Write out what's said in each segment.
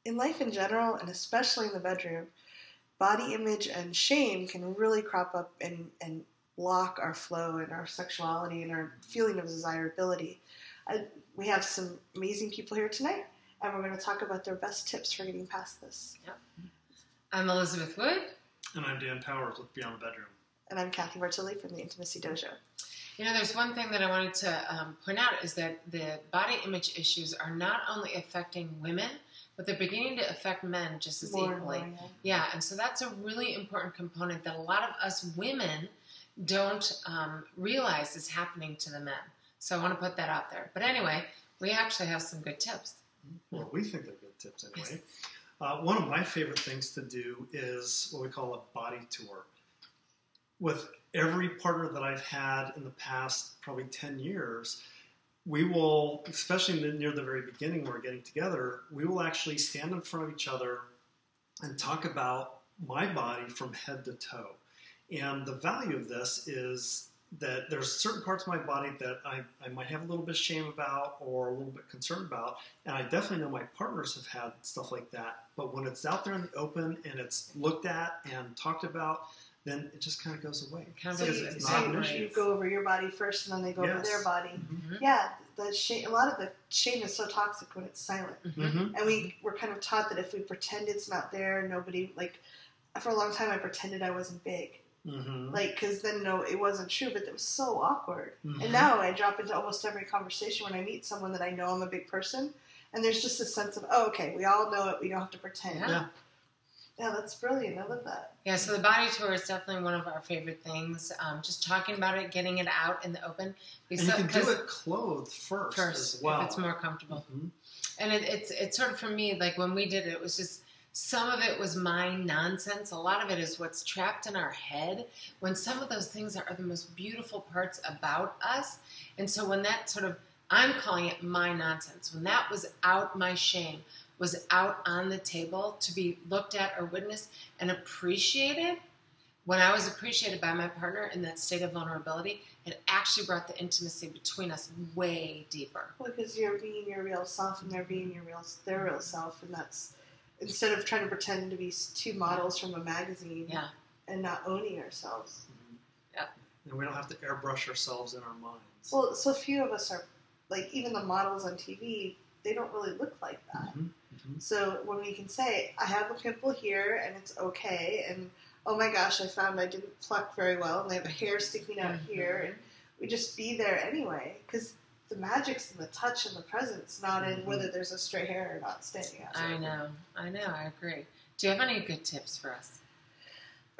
in life in general, and especially in the bedroom, body image and shame can really crop up and block our flow and our sexuality and our feeling of desirability. We have some amazing people here tonight, and we're going to talk about their best tips for getting past this. Yep. I'm Elizabeth Wood. And I'm Dan Powers with Beyond the Bedroom. And I'm Cathy Bartilli from the Intimacy Dojo. You know, there's one thing that I wanted to point out is that the body image issues are not only affecting women, but they're beginning to affect men just as equally. Yeah, and so that's a really important component that a lot of us women don't realize is happening to the men. So I want to put that out there. But anyway, we actually have some good tips. Well, we think they're good tips anyway. Yes. One of my favorite things to do is what we call a body tour. With every partner that I've had in the past probably 10 years, we will, especially near the very beginning when we're getting together, we will actually stand in front of each other and talk about my body from head to toe. And the value of this is that there's certain parts of my body that I might have a little bit of shame about or a little bit concerned about, and I definitely know my partners have had stuff like that. But when it's out there in the open and it's looked at and talked about, then it just kind of goes away. So you go over your body first, and then they go over their body. Mm-hmm. Yeah, the shame. A lot of the shame is so toxic when it's silent, Mm-hmm. and we're kind of taught that if we pretend it's not there, nobody For a long time, I pretended I wasn't big. Mm-hmm. Because then it wasn't true, but it was so awkward. Mm-hmm. And now I drop into almost every conversation when I meet someone that I know I'm a big person, and there's just a sense of, oh, okay, we all know it, we don't have to pretend. Yeah, that's brilliant. I love that. Yeah, so the body tour is definitely one of our favorite things. Just talking about it, getting it out in the open. And you can do it clothed first as well. If it's more comfortable. Mm-hmm. And it's sort of, for me, like when we did it, it was just, some of it was my nonsense. A lot of it is what's trapped in our head, when some of those things are the most beautiful parts about us. And so when that sort of, I'm calling it my nonsense, when that was out, my shame was out on the table to be looked at or witnessed and appreciated, when I was appreciated by my partner in that state of vulnerability, it actually brought the intimacy between us way deeper. Well, because you're being your real self and they're being their real self, and that's, instead of trying to pretend to be two models from a magazine and not owning ourselves. Mm-hmm. Yeah. And we don't have to airbrush ourselves in our minds. Well, so few of us are, even the models on TV, they don't really look like that. Mm-hmm. Mm-hmm. So when we can say, I have a pimple here and it's okay, and oh my gosh, I found I didn't pluck very well and they have a hair sticking out here, and we just be there anyway, because the magic's in the touch and the presence, not in whether there's a straight hair or not standing out. I know, I agree. Do you have any good tips for us?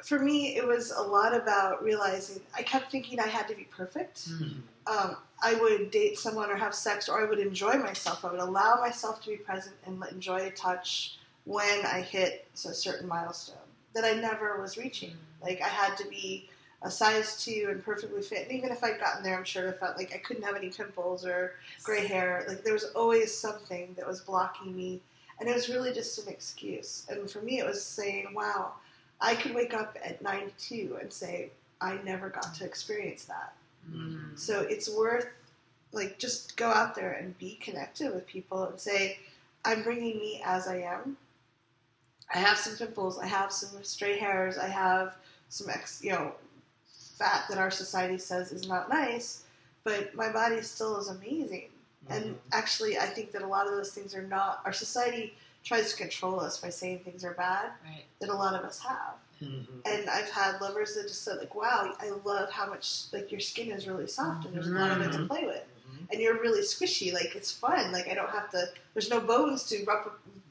For me, it was a lot about realizing, I kept thinking I had to be perfect. Mm-hmm. I would date someone or have sex, or I would enjoy myself. I would allow myself to be present and enjoy a touch when I hit a certain milestone that I never was reaching. I had to be a size 2 and perfectly fit. And even if I'd gotten there, I'm sure I felt like I couldn't have any pimples or gray hair. There was always something that was blocking me. And it was really just an excuse. And for me, it was saying, wow, I could wake up at 92 and say, I never got to experience that. Mm. So it's worth, just go out there and be connected with people and say, I'm bringing me as I am. I have some pimples. I have some stray hairs. I have some fat that our society says is not nice, but my body still is amazing. Mm-hmm. And actually, I think that a lot of those things are not, our society tries to control us by saying things are bad, right, that a lot of us have. Mm-hmm. And I've had lovers that just said, wow, I love how much, your skin is really soft and there's a lot of it to play with. Mm-hmm. And you're really squishy, it's fun. I don't have to, there's no bones to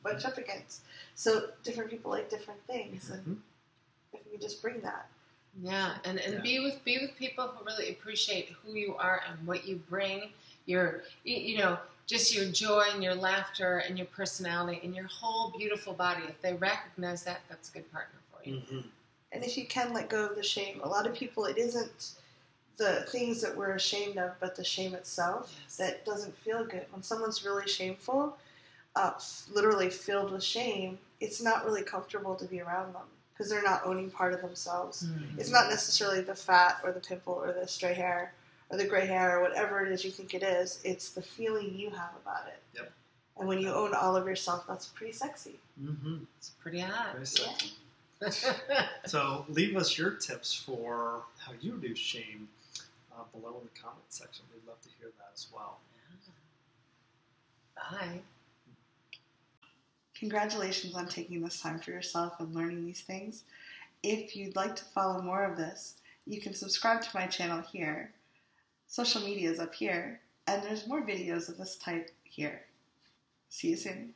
bunch up against. So different people like different things. And if we just bring that. Yeah, and be with people who really appreciate who you are and what you bring, your, just your joy and your laughter and your personality and your whole beautiful body. If they recognize that, that's a good partner for you. Mm-hmm. And if you can let go of the shame, a lot of people, it isn't the things that we're ashamed of, but the shame itself that doesn't feel good. When someone's really shameful, literally filled with shame, it's not really comfortable to be around them because they're not owning part of themselves. Mm-hmm. It's not necessarily the fat or the pimple or the stray hair or the gray hair or whatever it is you think it is. It's the feeling you have about it. Yep. And when you own all of yourself, that's pretty sexy. Mm-hmm. It's pretty hot. Very sexy. So leave us your tips for how you reduce shame below in the comment section. We'd love to hear that as well. Bye. Congratulations on taking this time for yourself and learning these things. If you'd like to follow more of this, you can subscribe to my channel here. Social media is up here, and there's more videos of this type here. See you soon.